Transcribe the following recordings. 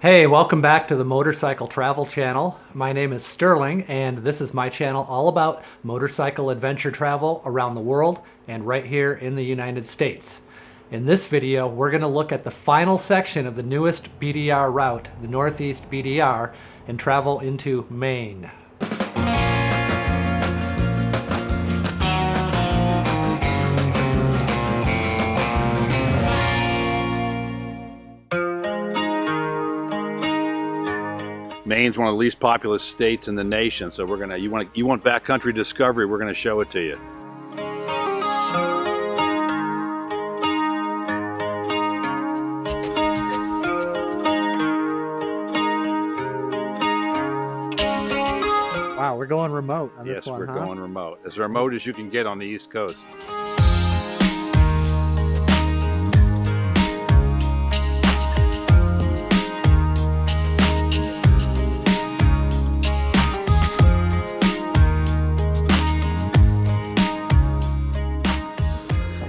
Hey, welcome back to the Motorcycle Travel Channel. My name is Sterling, and this is my channel all about motorcycle adventure travel around the world and right here in the United States. In this video, we're going to look at the final section of the newest BDR route, the Northeast BDR, and travel into Maine. Maine's one of the least populous states in the nation, so you want backcountry discovery, we're gonna show it to you. Wow, we're going remote on this one, Yes, we're huh? going remote. As remote as you can get on the East Coast.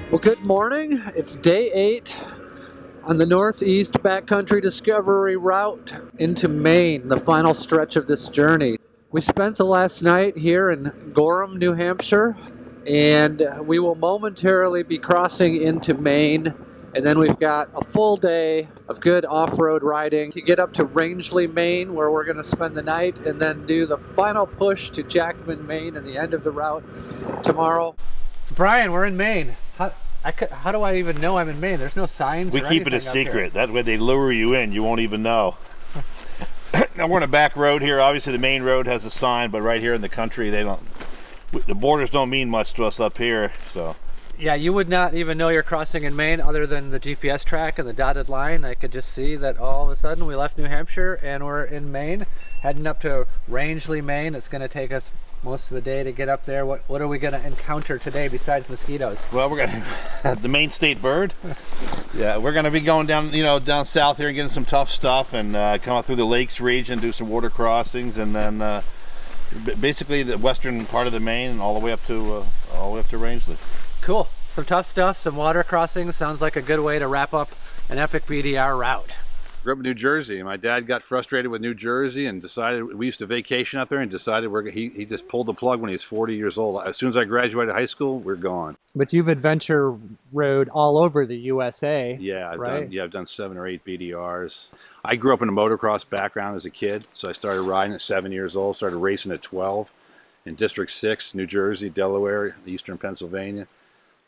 Well, good morning. It's day 8 on the Northeast Backcountry Discovery route into Maine, the final stretch of this journey. We spent the last night here in Gorham, New Hampshire, and we will momentarily be crossing into Maine, and then we've got a full day of good off-road riding to get up to Rangeley, Maine, where we're going to spend the night, and then do the final push to Jackman, Maine, and the end of the route tomorrow. Brian, we're in Maine. How do I even know I'm in Maine? There's no signs. We keep it a secret. That way they lure you in, you won't even know. Now we're on a back road here. Obviously the main road has a sign, but right here in the country, the borders don't mean much to us up here, so. Yeah, you would not even know you're crossing in Maine other than the GPS track and the dotted line. I could just see that all of a sudden we left New Hampshire and we're in Maine, heading up to Rangeley, Maine. It's going to take us most of the day to get up there. What are we going to encounter today besides mosquitoes? Well, we're gonna the Maine state bird. Yeah, we're gonna be going down, down south here and getting some tough stuff, and come out through the lakes region, do some water crossings, and then basically the western part of the Maine and all the way up to Rangeley. Cool. Some tough stuff, some water crossings. Sounds like a good way to wrap up an epic BDR route. Grew up in New Jersey, and my dad got frustrated with New Jersey and decided, we used to vacation up there, and decided he just pulled the plug when he was 40 years old. As soon as I graduated high school, we're gone. But you've adventure rode all over the USA. Yeah, right? I've done 7 or 8 BDRs. I grew up in a motocross background as a kid, so I started riding at 7 years old, started racing at 12 in District 6, New Jersey, Delaware, Eastern Pennsylvania.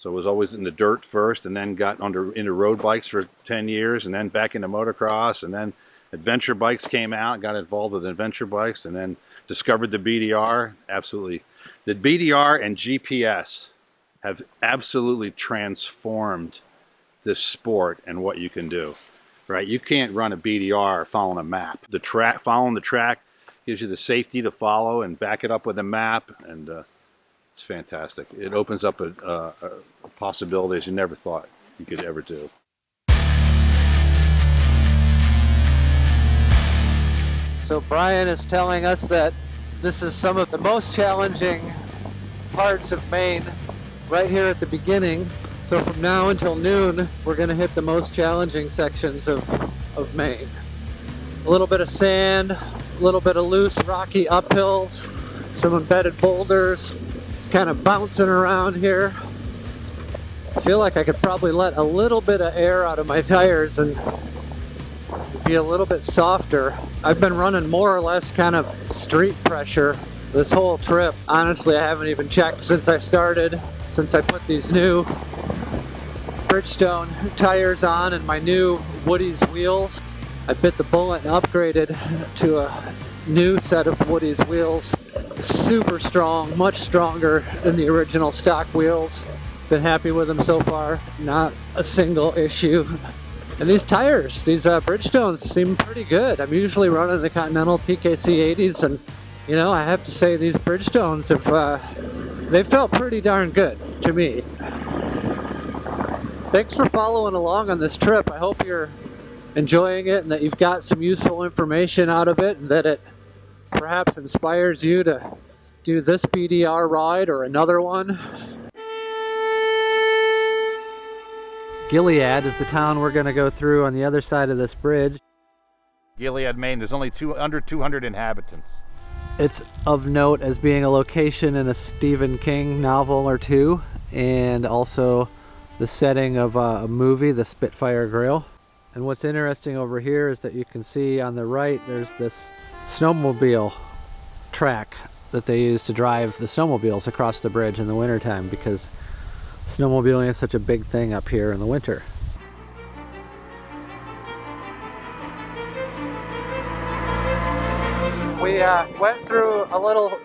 So I was always in the dirt first, and then got into road bikes for 10 years, and then back into motocross, and then adventure bikes came out, got involved with adventure bikes, and then discovered the BDR. Absolutely. The BDR and GPS have absolutely transformed this sport and what you can do, right? You can't run a BDR following a map. Following the track gives you the safety to follow and back it up with a map, and it's fantastic. It opens up a possibilities you never thought you could ever do. So Brian is telling us that this is some of the most challenging parts of Maine right here at the beginning. So from now until noon, we're going to hit the most challenging sections of Maine. A little bit of sand, a little bit of loose rocky uphills, some embedded boulders. Just kind of bouncing around here. I feel like I could probably let a little bit of air out of my tires and be a little bit softer. I've been running more or less kind of street pressure this whole trip. Honestly, I haven't even checked since I started, since I put these new Bridgestone tires on and my new Woody's wheels. I bit the bullet and upgraded to a new set of Woody's wheels. Super strong, much stronger than the original stock wheels. Been happy with them so far, not a single issue. And these tires, these Bridgestones seem pretty good. I'm usually running the Continental TKC 80s, and I have to say these Bridgestones they felt pretty darn good to me. Thanks for following along on this trip. I hope you're enjoying it and that you've got some useful information out of it, and that it perhaps inspires you to do this BDR ride or another one. Gilead is the town we're going to go through on the other side of this bridge. Gilead, Maine. There's only under 200 inhabitants. It's of note as being a location in a Stephen King novel or two, and also the setting of a movie, The Spitfire Grill. And what's interesting over here is that you can see on the right there's this snowmobile track that they use to drive the snowmobiles across the bridge in the wintertime, because snowmobiling is such a big thing up here in the winter. We went through a little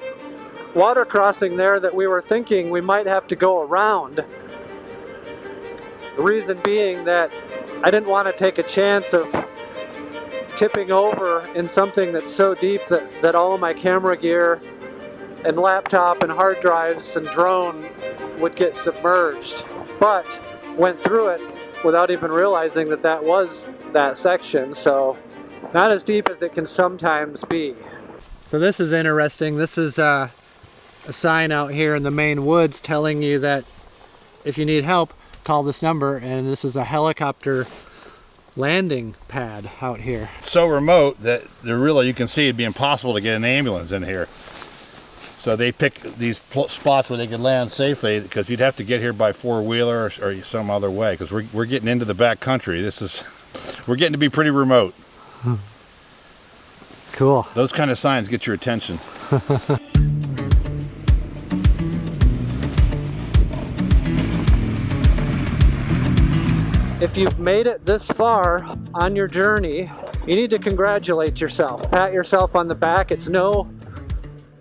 water crossing there that we were thinking we might have to go around. The reason being that I didn't want to take a chance of tipping over in something that's so deep that all of my camera gear and laptop and hard drives and drone would get submerged. But went through it without even realizing that that was that section, so not as deep as it can sometimes be. So this is interesting. This is a sign out here in the Maine woods telling you that if you need help, call this number, and this is a helicopter landing pad out here. It's so remote that you can see it'd be impossible to get an ambulance in here. So they picked these spots where they could land safely, because you'd have to get here by four-wheeler or some other way, because we're getting into the back country. We're getting to be pretty remote. Cool. Those kind of signs get your attention. If you've made it this far on your journey, you need to congratulate yourself. Pat yourself on the back. It's no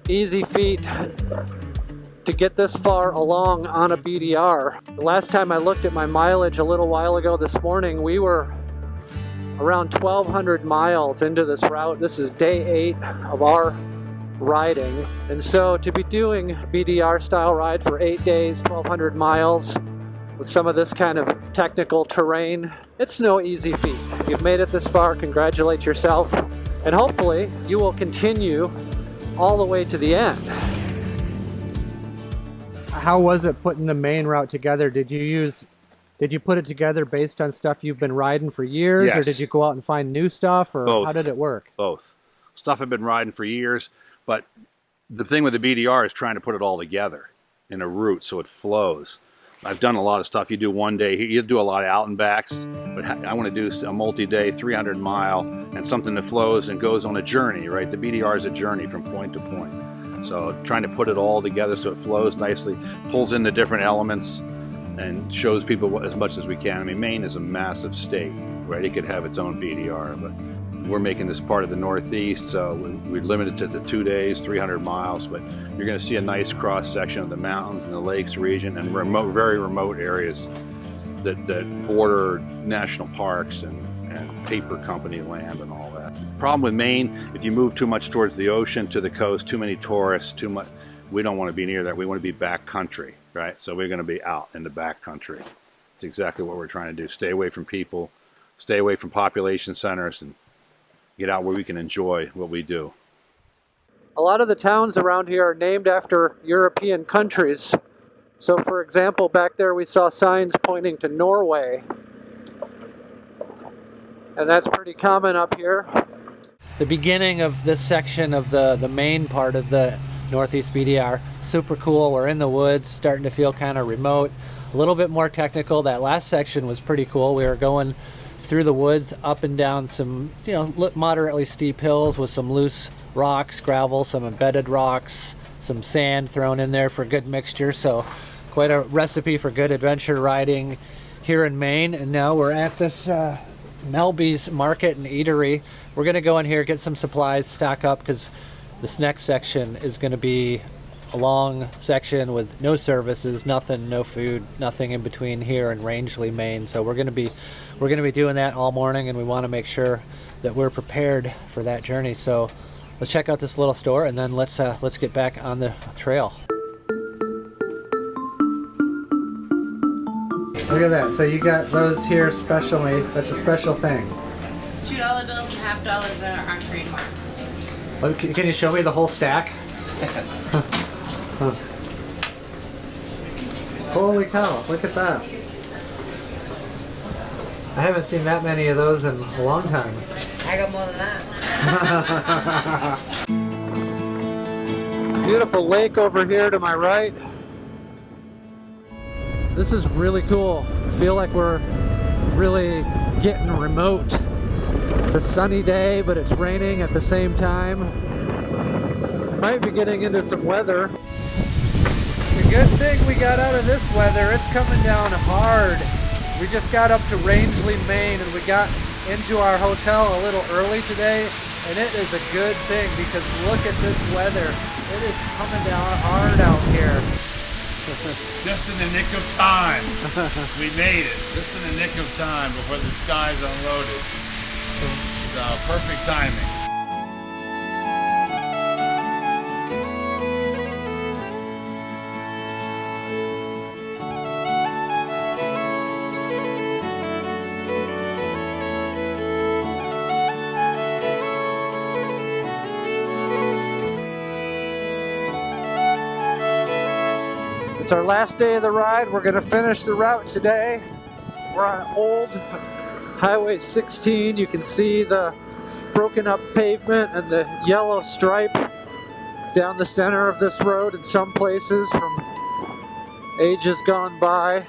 easy feat to get this far along on a BDR. The last time I looked at my mileage a little while ago this morning, we were around 1,200 miles into this route. This is day 8 of our riding. And so to be doing a BDR style ride for 8 days, 1,200 miles, with some of this kind of technical terrain, it's no easy feat. If you've made it this far, congratulate yourself, and hopefully you will continue all the way to the end. How was it putting the Maine route together? Did you put it together based on stuff you've been riding for years? Yes. Or did you go out and find new stuff, or Both. How did it work? Both. Stuff I've been riding for years, but the thing with the BDR is trying to put it all together in a route so it flows. I've done a lot of stuff. You do one day, you do a lot of out and backs, but I want to do a multi-day 300 mile and something that flows and goes on a journey, right? The BDR is a journey from point to point. So trying to put it all together so it flows nicely, pulls in the different elements, and shows people as much as we can. I mean, Maine is a massive state, right? It could have its own BDR, but we're making this part of the Northeast, so we're limited to the 2 days, 300 miles, but you're going to see a nice cross section of the mountains and the lakes region and remote, very remote areas that border national parks and paper company land and all that. Problem with Maine, if you move too much towards the ocean, to the coast, too many tourists, too much, we don't want to be near that. We want to be back country, right? So we're going to be out in the back country. It's exactly what we're trying to do. Stay away from people, stay away from population centers, and get out where we can enjoy what we do. A lot of the towns around here are named after European countries. So for example, back there we saw signs pointing to Norway. And that's pretty common up here. The beginning of this section of the main part of the Northeast BDR, super cool. We're in the woods, starting to feel kind of remote, a little bit more technical. That last section was pretty cool. We were going through the woods, up and down some, moderately steep hills with some loose rocks, gravel, some embedded rocks, some sand thrown in there for a good mixture. So quite a recipe for good adventure riding here in Maine. And now we're at this Melby's Market and Eatery. We're going to go in here, get some supplies, stock up, because this next section is going to be a long section with no services, nothing, no food, nothing in between here and Rangeley, Maine. So we're going to be doing that all morning, and we want to make sure that we're prepared for that journey. So let's check out this little store, and then let's get back on the trail. Look at that. So you got those here specially. That's a special thing. $2 bills and $half are trademarks. Oh, can you show me the whole stack? Holy cow, look at that. I haven't seen that many of those in a long time. I got more than that. Beautiful lake over here to my right. This is really cool. I feel like we're really getting remote. It's a sunny day, but it's raining at the same time. Might be getting into some weather. The good thing we got out of this weather, it's coming down hard. We just got up to Rangeley, Maine, and we got into our hotel a little early today, and it is a good thing because look at this weather. It is coming down hard out here. Just in the nick of time. We made it. Just in the nick of time before the skies unloaded. It's perfect timing. It's our last day of the ride. We're going to finish the route today. We're on old Highway 16. You can see the broken up pavement and the yellow stripe down the center of this road in some places from ages gone by.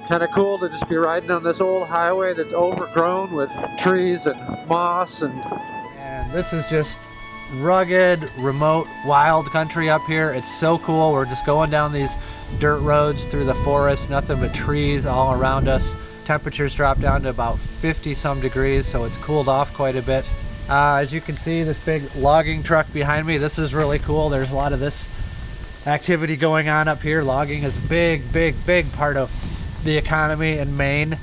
Kind of cool to just be riding on this old highway that's overgrown with trees and moss. And this is just rugged, remote, wild country up here. It's so cool. We're just going down these dirt roads through the forest, nothing but trees all around us. Temperatures drop down to about 50 some degrees, so it's cooled off quite a bit. As you can see, this big logging truck behind me, this is really cool. There's a lot of this activity going on up here. Logging is a big part of the economy in Maine.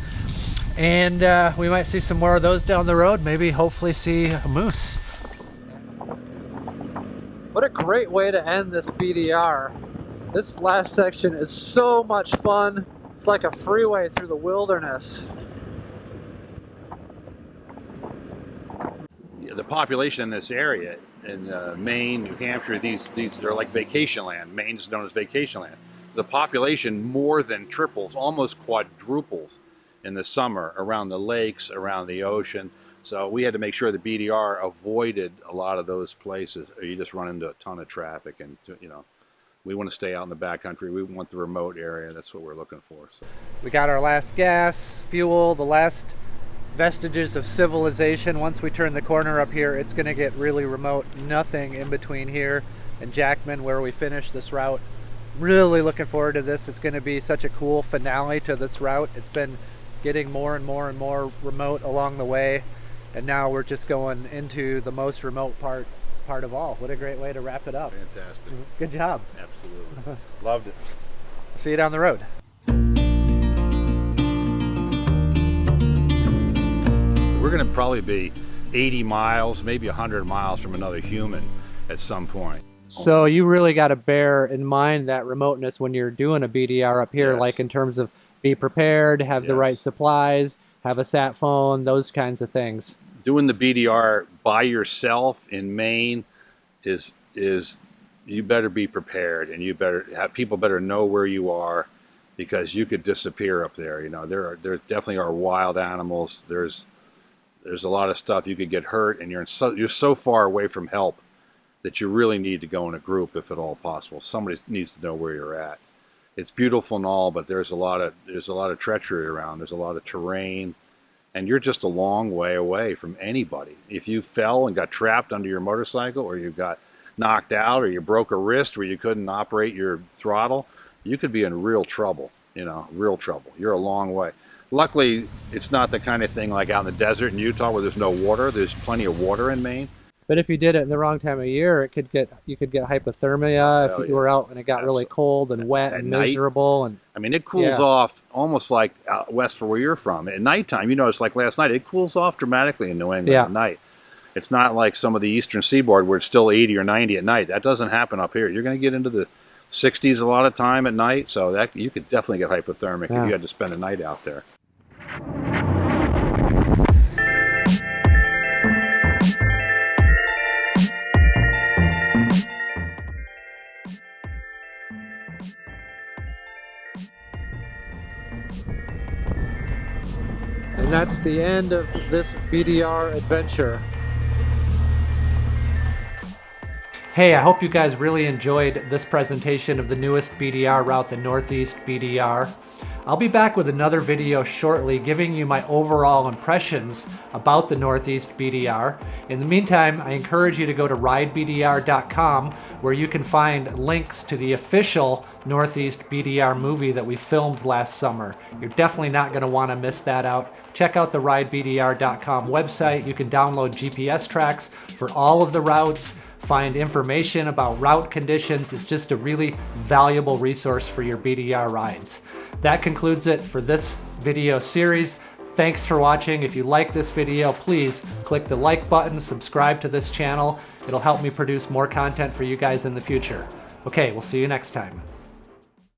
And we might see some more of those down the road, maybe hopefully see a moose. What a great way to end this BDR. This last section is so much fun. It's like a freeway through the wilderness. Yeah, the population in this area, in Maine, New Hampshire, these are like vacation land. Maine is known as vacation land. The population more than triples, almost quadruples in the summer around the lakes, around the ocean. So we had to make sure the BDR avoided a lot of those places, or you just run into a ton of traffic. And you know, we want to stay out in the backcountry. We want the remote area. That's what we're looking for. So. We got our last gas, fuel, the last vestiges of civilization. Once we turn the corner up here, it's going to get really remote. Nothing in between here and Jackman, where we finish this route. Really looking forward to this. It's going to be such a cool finale to this route. It's been getting more and more remote along the way. And now we're just going into the most remote part of all. What a great way to wrap it up. Fantastic. Good job. Absolutely. Loved it. See you down the road. We're going to probably be 80 miles, maybe 100 miles from another human at some point. So you really got to bear in mind that remoteness when you're doing a BDR up here, Yes. like in terms of be prepared, have the Yes. right supplies, have a sat phone, those kinds of things. Doing the BDR by yourself in Maine is you better be prepared, and you better have people better know where you are, because you could disappear up there. You know, there definitely are wild animals. There's a lot of stuff. You could get hurt, and you're so far away from help that you really need to go in a group if at all possible. Somebody needs to know where you're at. It's beautiful and all, but there's a lot of treachery around. There's a lot of terrain, and you're just a long way away from anybody. If you fell and got trapped under your motorcycle, or you got knocked out, or you broke a wrist where you couldn't operate your throttle, you could be in real trouble. You know, real trouble. You're a long way. Luckily, it's not the kind of thing like out in the desert in Utah where there's no water. There's plenty of water in Maine. But if you did it in the wrong time of year, you could get hypothermia if you were out and it got really cold and wet and night, miserable. And I mean, it cools off almost like out west for where you're from. At nighttime, you notice, like last night, it cools off dramatically in New England at night. It's not like some of the eastern seaboard where it's still 80 or 90 at night. That doesn't happen up here. You're going to get into the 60s a lot of time at night, so that you could definitely get hypothermic if you had to spend a night out there. And that's the end of this BDR adventure. Hey, I hope you guys really enjoyed this presentation of the newest BDR route, the Northeast BDR. I'll be back with another video shortly giving you my overall impressions about the Northeast BDR. In the meantime, I encourage you to go to ridebdr.com where you can find links to the official Northeast BDR movie that we filmed last summer. You're definitely not going to want to miss that out. Check out the ridebdr.com website. You can download GPS tracks for all of the routes, find information about route conditions. It's just a really valuable resource for your BDR rides. That concludes it for this video series. Thanks for watching. If you like this video, please click the like button, subscribe to this channel. It'll help me produce more content for you guys in the future. Okay, we'll see you next time.